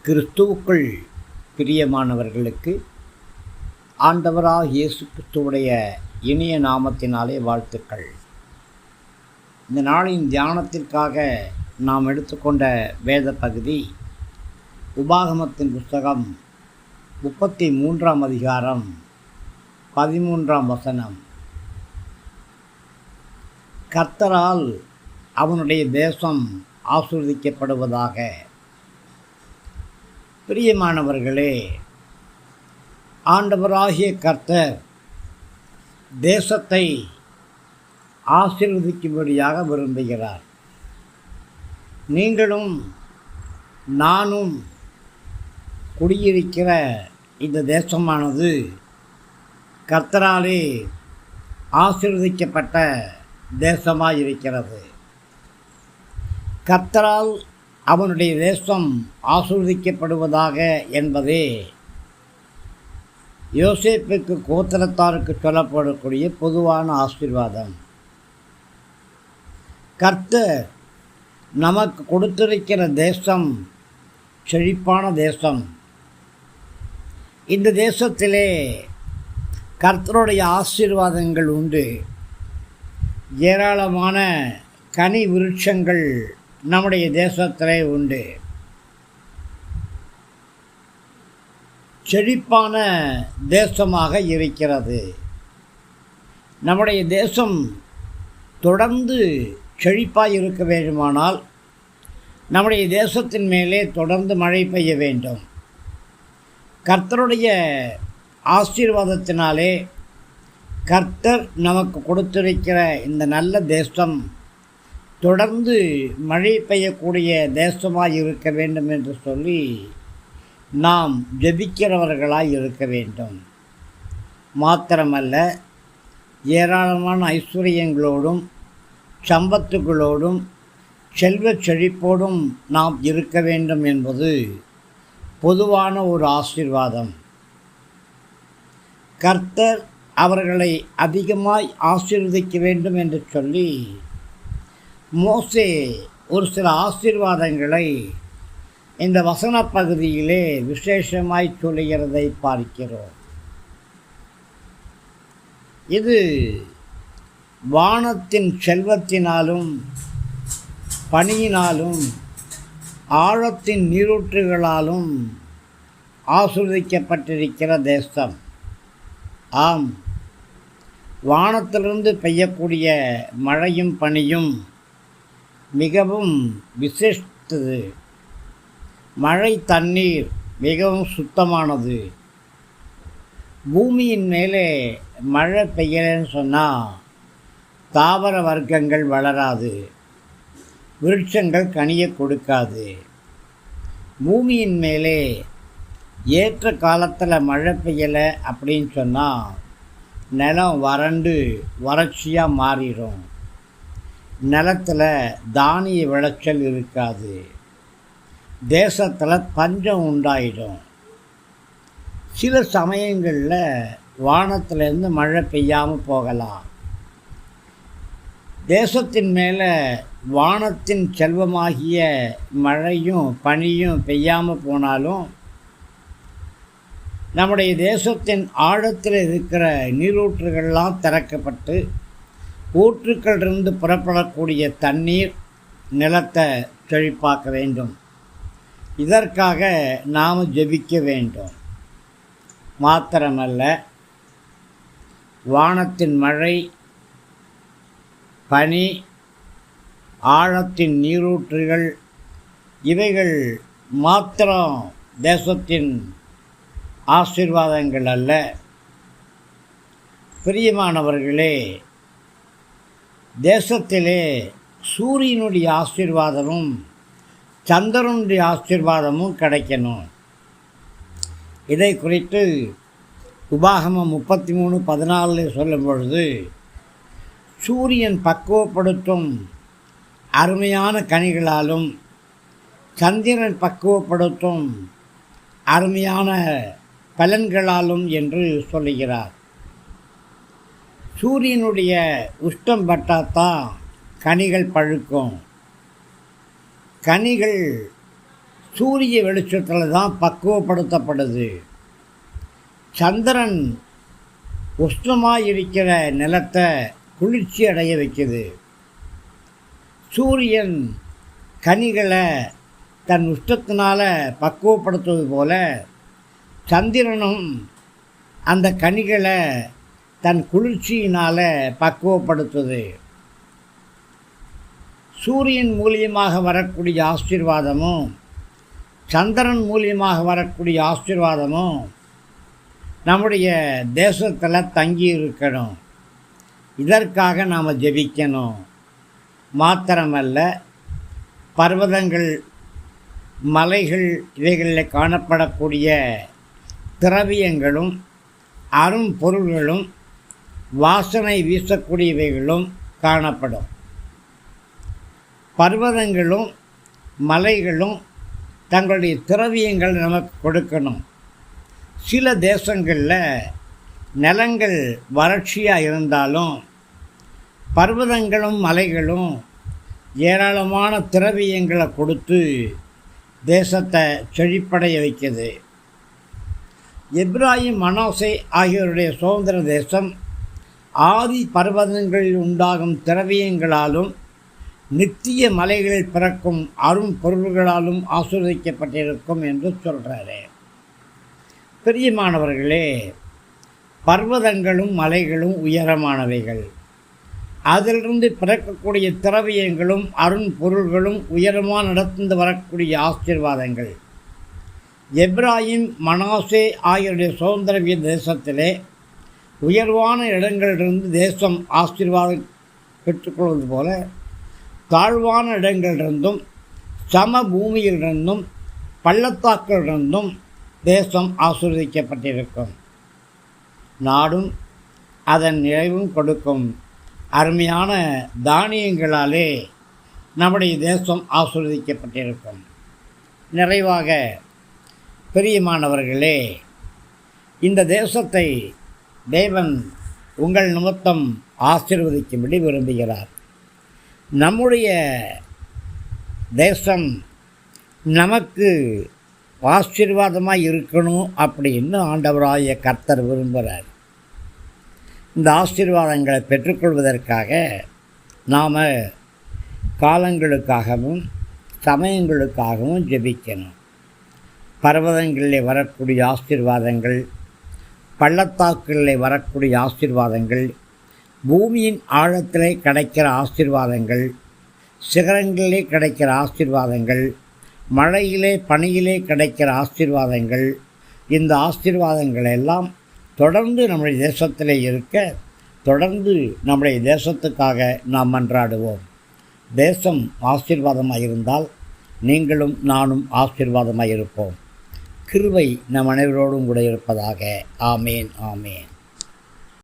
கிறிஸ்துவுக்குள் பிரியமானவர்களுக்கு ஆண்டவராக இயேசு கிறிஸ்துவுடைய இனிய நாமத்தினாலே வாழ்த்துக்கள். இந்த நாளின் தியானத்திற்காக நாம் எடுத்துக்கொண்ட வேத பகுதி உபாகமத்தின் புஸ்தகம் 33ஆம் அதிகாரம் 13ஆம் வசனம். கர்த்தரால் அவனுடைய தேசம் ஆசீர்வதிக்கப்படுவதாக. பிரியமானவர்களே, ஆண்டவராகிய கர்த்தர் தேசத்தை ஆசீர்வதிக்கும்படியாக விரும்புகிறார். நீங்களும் நானும் குடியிருக்கிற இந்த தேசமானது கர்த்தராலே ஆசீர்வதிக்கப்பட்ட தேசமாக இருக்கிறது. கர்த்தரால் அவனுடைய தேசம் ஆசீர்வதிக்கப்படுவதாக என்பதே யோசேப்புக்கு கோத்திரத்தாருக்கு சொல்லப்படக்கூடிய பொதுவான ஆசீர்வாதம். கர்த்தர் நமக்கு கொடுத்திருக்கிற தேசம் செழிப்பான தேசம். இந்த தேசத்திலே கர்த்தருடைய ஆசீர்வாதங்கள் உண்டு. ஏராளமான கனி விருட்சங்கள் நம்முடைய தேசத்திலே உண்டு. செழிப்பான தேசமாக இருக்கிறது. நம்முடைய தேசம் தொடர்ந்து செழிப்பாக இருக்க வேண்டுமானால் நம்முடைய தேசத்தின் மேலே தொடர்ந்து மழை பெய்ய வேண்டும். கர்த்தருடைய ஆசீர்வாதத்தினாலே கர்த்தர் நமக்கு கொடுத்திருக்கிற இந்த நல்ல தேசம் தொடர்ந்து மழை பெய்யக்கூடிய தேசமாக இருக்க வேண்டும் என்று சொல்லி நாம் ஜெபிக்கிறவர்களாய் இருக்க வேண்டும். மாத்திரமல்ல, ஏராளமான ஐஸ்வர்யங்களோடும் சம்பத்துகளோடும் செல்வ செழிப்போடும் நாம் இருக்க வேண்டும் என்பது பொதுவான ஒரு ஆசீர்வாதம். கர்த்தர் அவர்களை அதிகமாய் ஆசீர்வதிக்க வேண்டும் என்று சொல்லி மோசே ஒரு சில ஆசீர்வாதங்களை இந்த வசன பகுதியிலே விசேஷமாய் சொல்லுகிறதை பார்க்கிறோம். இது வானத்தின் செல்வத்தினாலும் பனியினாலும் ஆழத்தின் நீரூற்றுகளாலும் ஆசீர்வதிக்கப்பட்டிருக்கிற தேசம். ஆம், வானத்திலிருந்து பெய்யக்கூடிய மழையும் பனியும் மிகவும் விசேஷித்தது. மழை தண்ணீர் மிகவும் சுத்தமானது. பூமியின் மேலே மழை பெய்யலன்னு சொன்னால் தாவர வர்க்கங்கள் வளராது, விருட்சங்கள் கனிய கொடுக்காது. பூமியின் மேலே ஏற்ற காலத்தில் மழை பெய்யலை அப்படின்னு சொன்னால் நிலம் வறண்டு வறட்சியாக மாறிடும். நிலத்தில் தானிய விளைச்சல் இருக்காது. தேசத்தில் பஞ்சம் உண்டாயிடும். சில சமயங்களில் வானத்திலேருந்து மழை பெய்யாமல் போகலாம். தேசத்தின் மேலே வானத்தின் செல்வமாகிய மழையும் பனியும் பெய்யாமல் போனாலும் நம்முடைய தேசத்தின் ஆழத்தில் இருக்கிற நீரூற்றுகள்லாம் திறக்கப்பட்டு ஊற்றுக்களிலிருந்து புறப்படக்கூடிய தண்ணீர் நிலத்தை செழிப்பாக்க வேண்டும். இதற்காக நாம் ஜெபிக்க வேண்டும். மாத்திரமல்ல, வானத்தின் மழை பனி ஆழத்தின் நீரூற்றுகள் இவைகள் மாத்திரம் தேசத்தின் ஆசீர்வாதங்கள் அல்ல. பிரியமானவர்களே, தேசத்திலே சூரியனுடைய ஆசீர்வாதமும் சந்திரனுடைய ஆசீர்வாதமும் கிடைக்கணும். இதை குறித்து உபாகமம் 33:14 சொல்லும் பொழுது, சூரியன் பக்குவப்படுத்தும் அருமையான கனிகளாலும் சந்திரன் பக்குவப்படுத்தும் அருமையான பலன்களாலும் என்று சொல்லுகிறார். சூரியனுடைய உஷ்டம் பட்டாத்தான் கனிகள் பழுக்கும். கனிகள் சூரிய வெளிச்சத்தில் தான் பக்குவப்படுத்தப்படுது. சந்திரன் உஷ்ணமாக இருக்கிற நிலத்தை குளிர்ச்சி அடைய வைக்குது. சூரியன் கனிகளை தன் உஷ்ணத்தினால் பக்குவப்படுத்துவது போல சந்திரனும் அந்த கனிகளை தன் குளிர்ச்சியினால் பக்குவப்படுத்துது. சூரியன் மூலியமாக வரக்கூடிய ஆசீர்வாதமும் சந்திரன் மூலியமாக வரக்கூடிய ஆசீர்வாதமும் நம்முடைய தேசத்தில் தங்கி இருக்கணும். இதற்காக நாம் ஜெபிக்கணும். மாத்திரமல்ல, பர்வதங்கள், மலைகள் இவைகளில் காணப்படக்கூடிய திரவியங்களும் அரும் பொருள்களும் வாசனை வீசக்கூடியவைகளும் காணப்படும். பர்வதங்களும் மலைகளும் தங்களுடைய திரவியங்கள் நமக்கு கொடுக்கணும். சில தேசங்களில் நிலங்கள் வறட்சியாக இருந்தாலும் பர்வதங்களும் மலைகளும் ஏராளமான திரவியங்களை கொடுத்து தேசத்தை செழிப்படைய வைக்குது. எப்ராயிம், மனாசே ஆகியோருடைய சுதந்திர தேசம் ஆதி பர்வதங்களில் உண்டாகும் திரவியங்களாலும் நித்திய மலைகளில் பிறக்கும் அரும் பொருள்களாலும் ஆசீர்வதிக்கப்பட்டிருக்கும் என்று சொல்கிறாரு. பிரியமானவர்களே, பர்வதங்களும் மலைகளும் உயரமானவைகள். அதிலிருந்து பிறக்கக்கூடிய திரவியங்களும் அருண் பொருள்களும் உயரமாக நடந்து வரக்கூடிய ஆசீர்வாதங்கள். எப்ராயிம், மனாசே ஆகியோருடைய சுதந்திர தேசத்திலே உயர்வான இடங்களிலிருந்து தேசம் ஆசீர்வாதம் பெற்றுக்கொள்வது போல தாழ்வான இடங்களிலிருந்தும் சம பூமியிலிருந்தும் பள்ளத்தாக்கிலிருந்தும் தேசம் ஆசீர்வதிக்கப்பட்டிருக்கும். நாடும் அதன் நிறைவும் கொடுக்கும் அருமையான தானியங்களாலே நம்முடைய தேசம் ஆசீர்வதிக்கப்பட்டிருக்கும். நிறைவாக பிரியமானவர்களே, இந்த தேசத்தை தேவன் உங்கள் நிமித்தம் ஆசீர்வதிக்கும்படி விரும்புகிறார். நம்முடைய தேசம் நமக்கு ஆசீர்வாதமாக இருக்கணும் அப்படின்னு ஆண்டவராகிய கர்த்தர் விரும்புகிறார். இந்த ஆசீர்வாதங்களை பெற்றுக்கொள்வதற்காக நாம் காலங்களுக்காகவும் சமயங்களுக்காகவும் ஜெபிக்கணும். பர்வதங்களில் வரக்கூடிய ஆசீர்வாதங்கள், பள்ளத்தாக்குகளில் வரக்கூடிய ஆசீர்வாதங்கள், பூமியின் ஆழத்திலே கிடைக்கிற ஆசீர்வாதங்கள், சிகரங்களிலே கிடைக்கிற ஆசீர்வாதங்கள், மழையிலே பனியிலே கிடைக்கிற ஆசீர்வாதங்கள், இந்த ஆசீர்வாதங்கள் எல்லாம் தொடர்ந்து நம்முடைய தேசத்திலே இருக்க, தொடர்ந்து நம்முடைய தேசத்துக்காக நாம் மன்றாடுவோம். தேசம் ஆசீர்வாதமாக இருந்தால் நீங்களும் நானும் ஆசீர்வாதமாக இருப்போம். கிருபை நம் அனைவரோடும் கூட இருப்பதாக. ஆமேன், ஆமேன்.